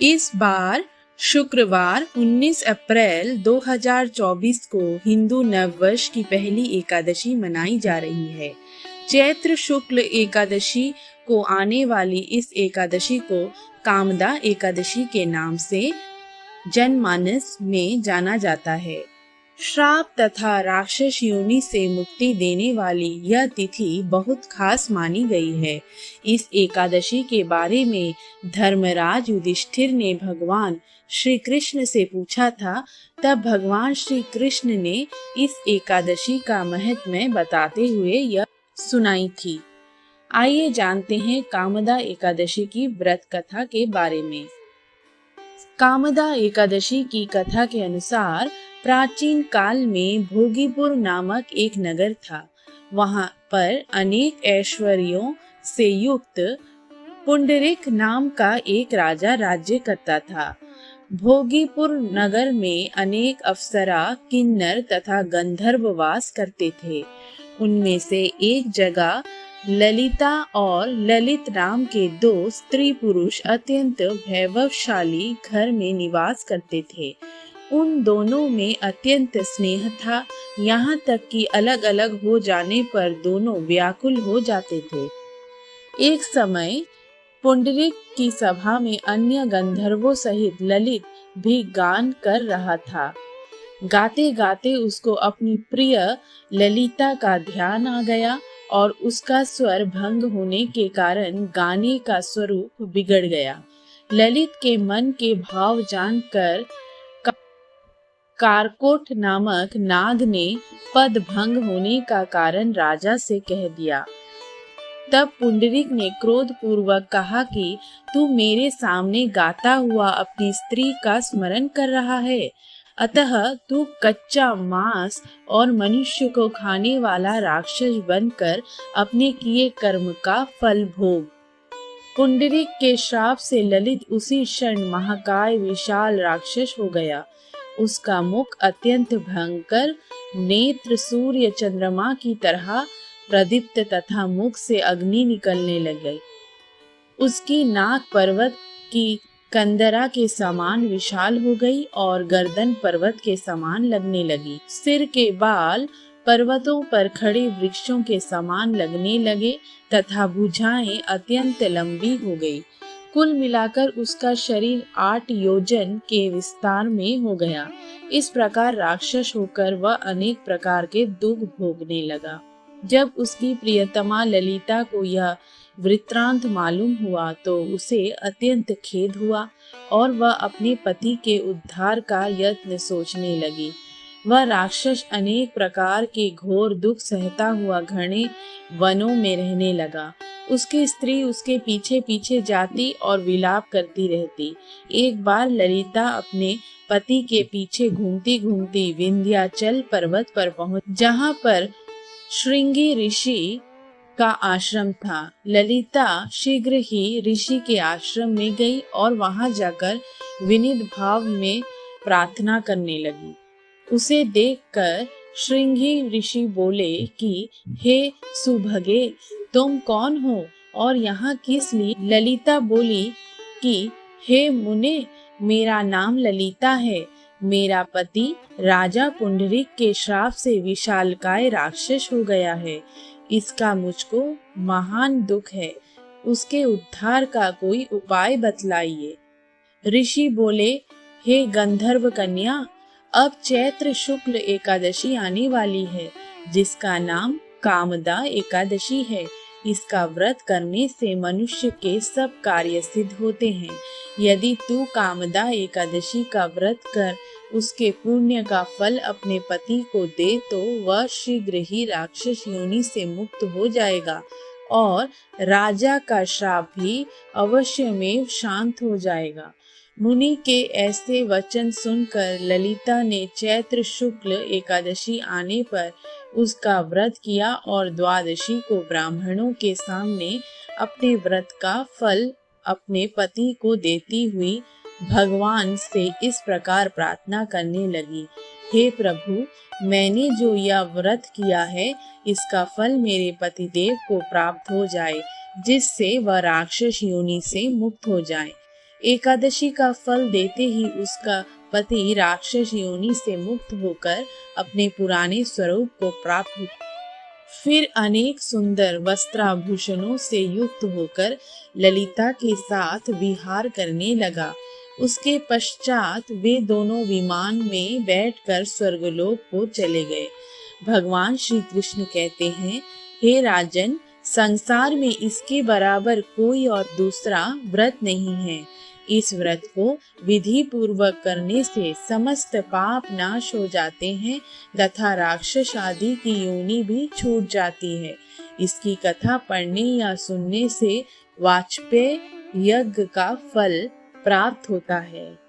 इस बार शुक्रवार 19 अप्रैल 2024 को हिंदू नववर्ष की पहली एकादशी मनाई जा रही है। चैत्र शुक्ल एकादशी को आने वाली इस एकादशी को कामदा एकादशी के नाम से जनमानस में जाना जाता है। श्राप तथा राक्षस योनि से मुक्ति देने वाली यह तिथि बहुत खास मानी गई है। इस एकादशी के बारे में धर्मराज युधिष्ठिर ने भगवान श्री कृष्ण से पूछा था। तब भगवान श्री कृष्ण ने इस एकादशी का महत्व बताते हुए यह सुनाई थी। आइए जानते हैं कामदा एकादशी की व्रत कथा के बारे में। कामदा एकादशी की कथा के अनुसार प्राचीन काल में भोगीपुर नामक एक नगर था। वहां पर अनेक ऐश्वर्यों से युक्त पुंडरीक नाम का एक राजा राज्य करता था। भोगीपुर नगर में अनेक अप्सरा, किन्नर तथा गंधर्व वास करते थे। उनमें से एक जगह ललिता और ललित नाम के दो स्त्री पुरुष अत्यंत वैभवशाली घर में निवास करते थे। उन दोनों में अत्यंत स्नेह था, यहाँ तक कि अलग अलग हो जाने पर दोनों व्याकुल हो जाते थे। एक समय पुंडरीक की सभा में अन्य गंधर्वों सहित ललित भी गान कर रहा था। गाते गाते उसको अपनी प्रिय ललिता का ध्यान आ गया और उसका स्वर भंग होने के कारण गाने का स्वरूप बिगड़ गया। ललित के मन के भाव जानकर कारकोट नामक नाग ने पद भंग होने का कारण राजा से कह दिया। तब पुंडरीक ने क्रोध पूर्वक कहा कि तू मेरे सामने गाता हुआ अपनी स्त्री का स्मरण कर रहा है, अतः तू कच्चा मांस और मनुष्य को खाने वाला राक्षस बनकर अपने किए कर्म का फल भोग। पुंडरीक के श्राप से ललित उसी क्षण महाकाय विशाल राक्षस हो गया। उसका मुख अत्यंत भयंकर, नेत्र सूर्य चंद्रमा की तरह प्रदीप्त तथा मुख से अग्नि निकलने लगी। उसकी नाक पर्वत की कंदरा के समान विशाल हो गई और गर्दन पर्वत के समान लगने लगी। सिर के बाल पर्वतों पर खड़े वृक्षों के समान लगने लगे तथा भुजाएं अत्यंत लंबी हो गई। कुल मिलाकर उसका शरीर 8 योजन के विस्तार में हो गया। इस प्रकार राक्षस होकर वह अनेक प्रकार के दुख भोगने लगा। जब उसकी प्रियतमा ललिता को यह वृत्तांत मालूम हुआ तो उसे अत्यंत खेद हुआ और वह अपने पति के उद्धार का यत्न सोचने लगी। वह राक्षस अनेक प्रकार के घोर दुख सहता हुआ घने वनों में रहने लगा। उसकी स्त्री उसके पीछे पीछे जाती और विलाप करती रहती। एक बार ललिता अपने पति के पीछे घूमती घूमती विंध्याचल पर्वत पर पहुंच, जहां पर श्रृंगी ऋषि का आश्रम था। ललिता शीघ्र ही ऋषि के आश्रम में गई और वहां जाकर विनीत भाव में प्रार्थना करने लगी। उसे देखकर श्रृंगी ऋषि बोले कि हे सुभगे, तुम कौन हो और यहाँ किस लिए? ललिता बोली कि हे मुने, मेरा नाम ललिता है। मेरा पति राजा पुंडरीक के श्राप से विशालकाय राक्षस हो गया है। इसका मुझको महान दुख है। उसके उद्धार का कोई उपाय बतलाइए। ऋषि बोले, हे गंधर्व कन्या, अब चैत्र शुक्ल एकादशी आने वाली है, जिसका नाम कामदा एकादशी है। इसका व्रत करने से मनुष्य के सब कार्य सिद्ध होते हैं। यदि तू कामदा एकादशी का व्रत कर उसके पुण्य का फल अपने पति को दे तो वह शीघ्र ही राक्षस योनि से मुक्त हो जाएगा और राजा का श्राप भी अवश्य में शांत हो जाएगा। मुनि के ऐसे वचन सुनकर ललिता ने चैत्र शुक्ल एकादशी आने पर उसका व्रत किया और द्वादशी को ब्राह्मणों के सामने अपने व्रत का फल अपने पति को देती हुई भगवान से इस प्रकार प्रार्थना करने लगी। हे प्रभु, मैंने जो यह व्रत किया है, इसका फल मेरे पतिदेव को प्राप्त हो जाए, जिससे वह राक्षस योनि से मुक्त हो जाए। एकादशी का फल देते ही उसका पति राक्षस योनि से मुक्त होकर अपने पुराने स्वरूप को प्राप्त हुआ। फिर अनेक सुंदर वस्त्राभूषणों से युक्त होकर ललिता के साथ विहार करने लगा। उसके पश्चात वे दोनों विमान में बैठकर स्वर्गलोक को चले गए। भगवान श्री कृष्ण कहते हैं, हे राजन, संसार में इसके बराबर कोई और दूसरा व्रत नहीं है। इस व्रत को विधि पूर्वक करने से समस्त पाप नाश हो जाते हैं तथा राक्षस आदि की योनि भी छूट जाती है। इसकी कथा पढ़ने या सुनने से वाजपेय यज्ञ का फल प्राप्त होता है।